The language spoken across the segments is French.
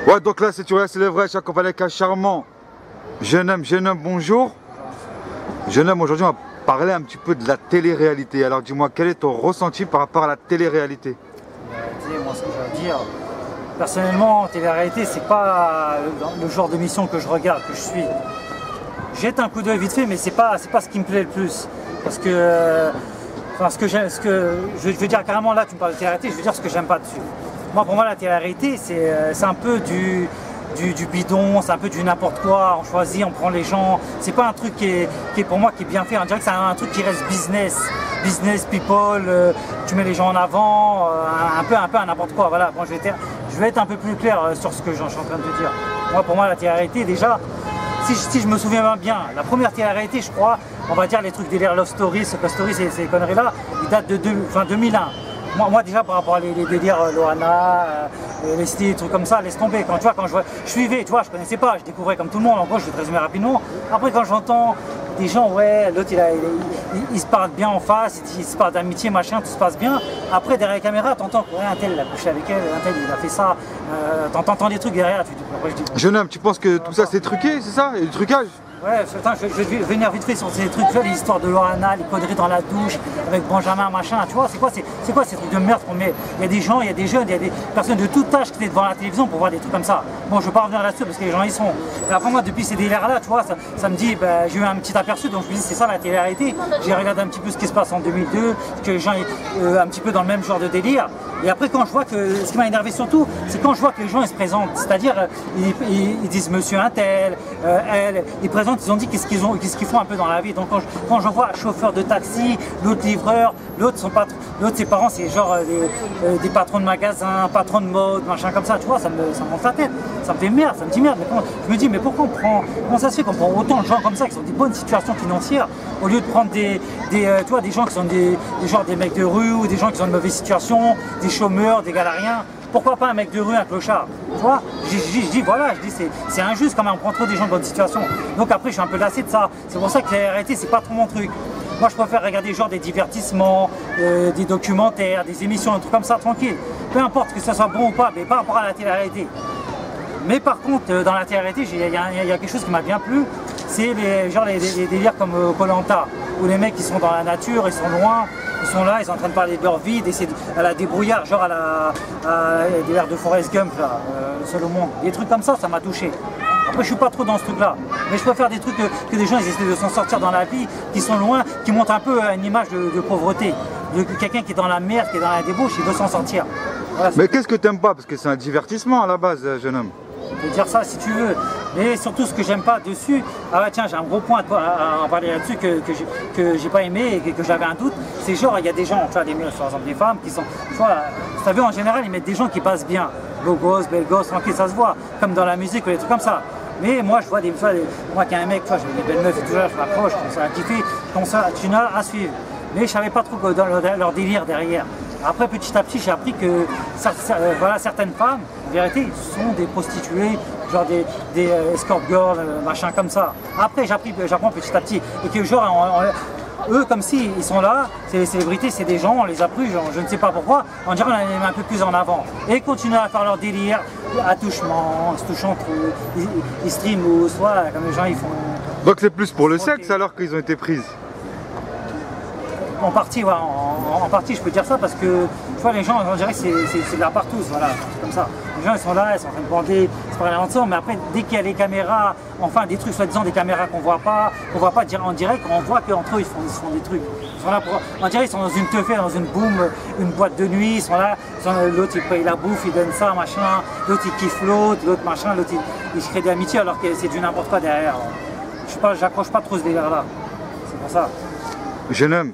Ouais, donc là, c'est tu vois, c'est le vrai, je suis accompagné avec un charmant jeune homme, bonjour. Jeune homme, aujourd'hui, on va parler un petit peu de la télé-réalité. Alors, dis-moi, quel est ton ressenti par rapport à la télé-réalité? Moi, ce que je veux dire, personnellement, télé-réalité, c'est pas le genre de mission que je regarde, que je suis. Jette un coup d'œil vite fait, mais c'est pas ce qui me plaît le plus. Parce que, enfin, je veux dire carrément là, tu me parles de télé-réalité, je veux dire ce que j'aime pas dessus. Moi, pour moi, la télé-réalité, c'est un peu du bidon, c'est un peu du n'importe quoi, on choisit, on prend les gens. C'est pas un truc qui est pour moi qui est bien fait, on dirait que c'est un truc qui reste business, people, tu mets les gens en avant, un peu à n'importe quoi. Voilà, bon, je vais être un peu plus clair sur ce que je suis en train de te dire. Moi, pour moi, la télé-réalité, déjà, si je me souviens bien, la première télé-réalité, je crois, on va dire les trucs délire Love Story, Secret Story, ces conneries-là, ils datent de 2001. Moi déjà par rapport à les délires Loana, les styles, des trucs comme ça, laisse tomber. Quand je suivais, tu vois, je connaissais pas, je découvrais comme tout le monde, en gros je vais te résumer rapidement. Après quand j'entends des gens, ouais, l'autre il se parle bien en face, il se parle d'amitié, machin, tout se passe bien. Après derrière la caméra, t'entends que ouais, un tel il a couché avec elle, un tel il a fait ça, t'entends des trucs derrière, tu dis pourquoi je dis. Jeune homme, tu penses que tout ça c'est truqué, c'est ça? Il y a du trucage? Ouais, attends, je vais venir vite fait sur ces trucs, tu vois, les histoires de Loana, les conneries dans la douche, avec Benjamin, machin, tu vois, c'est quoi ces trucs de merde qu'on met? Il y a des gens, il y a des jeunes, il y a des personnes de tout âge qui étaient devant la télévision pour voir des trucs comme ça. Bon, je veux pas revenir là-dessus parce que les gens y sont. Mais après moi, depuis ces délires-là, tu vois, ça me dit, ben, j'ai eu un petit aperçu, donc je me dis, c'est ça la télé-réalité. J'ai regardé un petit peu ce qui se passe en 2002, que les gens, un petit peu dans le même genre de délire. Et après, quand je vois que, ce qui m'a énervé surtout, c'est quand je vois que les gens ils se présentent, c'est-à-dire, ils disent monsieur un tel, elle, ils présentent, ils ont dit qu'est-ce qu'ils font un peu dans la vie. Donc quand je vois chauffeur de taxi, l'autre livreur, l'autre ses parents c'est genre des patrons de magasins, patrons de mode, machin comme ça, tu vois, ça me monte la tête, ça me fait merde, ça me dit merde. Mais je me dis mais pourquoi comment ça se fait qu'on prend autant de gens comme ça qui sont des bonnes situations financières au lieu de prendre tu vois, des gens qui sont des mecs de rue ou des gens qui sont de mauvaise situation, des chômeurs, des galériens. Pourquoi pas un mec de rue, un clochard? Tu vois, je dis voilà, c'est injuste quand même, on prend trop des gens de bonne situation. Donc après je suis un peu lassé de ça. C'est pour ça que la réalité c'est pas trop mon truc. Moi je préfère regarder genre des divertissements, des documentaires, des émissions, un truc comme ça tranquille. Peu importe que ça soit bon ou pas, mais par rapport à la télé-réalité. Mais par contre dans la télé-réalité, il y a quelque chose qui m'a bien plu, c'est les délires comme Koh-Lanta, où les mecs ils sont dans la nature, ils sont loin. Ils sont là, ils sont en train de parler de leur vie, d'essayer à la débrouillard, genre à des airs de Forrest Gump, là, seul au monde. Des trucs comme ça m'a touché. Après, je suis pas trop dans ce truc-là. Mais je préfère des trucs que des gens ils essaient de s'en sortir dans la vie, qui sont loin, qui montrent un peu une image de pauvreté. De quelqu'un qui est dans la merde, qui est dans la débauche, il veut s'en sortir. Voilà, mais qu'est-ce que t'aimes pas? Parce que c'est un divertissement à la base, jeune homme. Tu peux dire ça si tu veux. Mais surtout ce que j'aime pas dessus, ah ouais tiens j'ai un gros point à en parler là-dessus que j'ai pas aimé et que j'avais un doute, c'est genre il y a des gens, tu vois, par exemple des femmes qui sont, tu vois, tu as vu en général ils mettent des gens qui passent bien, beau gosse, belle gosse, tranquille, ça se voit, comme dans la musique ou des trucs comme ça. Mais moi je vois des fois, moi qui ai un mec, tu vois, je vois des belles meufs et tout ça, je m'approche, je commence à kiffer, je commence à continuer à suivre. Mais je savais pas trop dans leur délire derrière. Après petit à petit j'ai appris que voilà, certaines femmes, en vérité, sont des prostituées, genre des escort girls, machin comme ça. Après j'apprends petit à petit. Et que genre eux comme si ils sont là, c'est les célébrités, c'est des gens, on les a pris, genre, je ne sais pas pourquoi, on dirait qu'on les met un peu plus en avant. Et ils continuent à faire leur délire, attouchement, se touchant trop, ils streament ou soit comme les gens ils font. Donc c'est plus pour le sexe alors qu'ils ont été prises? En partie, ouais, en partie, je peux dire ça parce que tu vois, les gens, on dirait que c'est de la partouze, voilà, comme ça. Les gens, ils sont là, ils sont en train de bander, ils se parlent ensemble, mais après, dès qu'il y a les caméras, enfin, des trucs soi-disant des caméras qu'on voit pas en direct, on voit qu'entre eux, ils font des trucs. Ils sont là pour, on dirait qu'ils sont dans une teufée, dans une boum, une boîte de nuit, ils sont là, l'autre, il paye la bouffe, il donne ça, machin, l'autre, il kiffe l'autre, machin, l'autre, il se crée de l'amitié alors que c'est du n'importe quoi derrière. J'accroche pas trop ce délire-là, c'est pour ça. Jeune homme,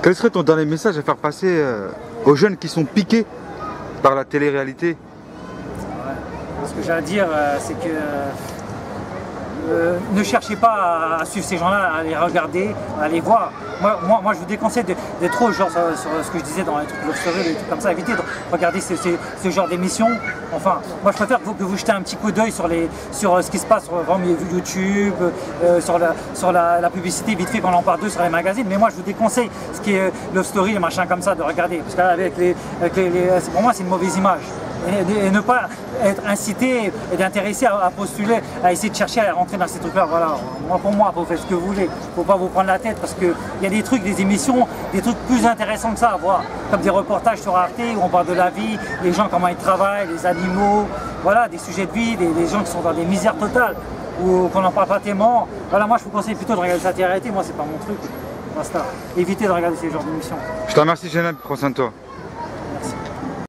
quel serait ton dernier message à faire passer aux jeunes qui sont piqués par la télé-réalité? Ce que j'ai à dire, c'est que ne cherchez pas à suivre ces gens-là, à les regarder, à les voir. Moi je vous déconseille d'être trop genre sur ce que je disais dans les trucs Love Story, les trucs comme ça, évitez de regarder ce genre d'émissions. Enfin, moi je préfère que vous jetez un petit coup d'œil sur ce qui se passe sur YouTube, sur la publicité vite fait quand on en parle d'eux sur les magazines. Mais moi je vous déconseille ce qui est Love Story, les machins comme ça, de regarder. Parce qu'avec pour moi c'est une mauvaise image. et ne pas être incité et d'intéressé à postuler, à essayer de chercher à rentrer dans ces trucs-là. Voilà, pour moi, vous faites ce que vous voulez. Faut pas vous prendre la tête parce qu'il y a des trucs, des émissions, des trucs plus intéressants que ça à voir. Comme des reportages sur Arte où on parle de la vie, les gens, comment ils travaillent, les animaux, voilà, des sujets de vie, des gens qui sont dans des misères totales ou qu'on n'en parle pas tellement. Voilà, moi je vous conseille plutôt de regarder sa télé-réalité, moi c'est pas mon truc. Basta. Évitez de regarder ces genres d'émissions. Je te remercie, Jenem, prends soin de toi.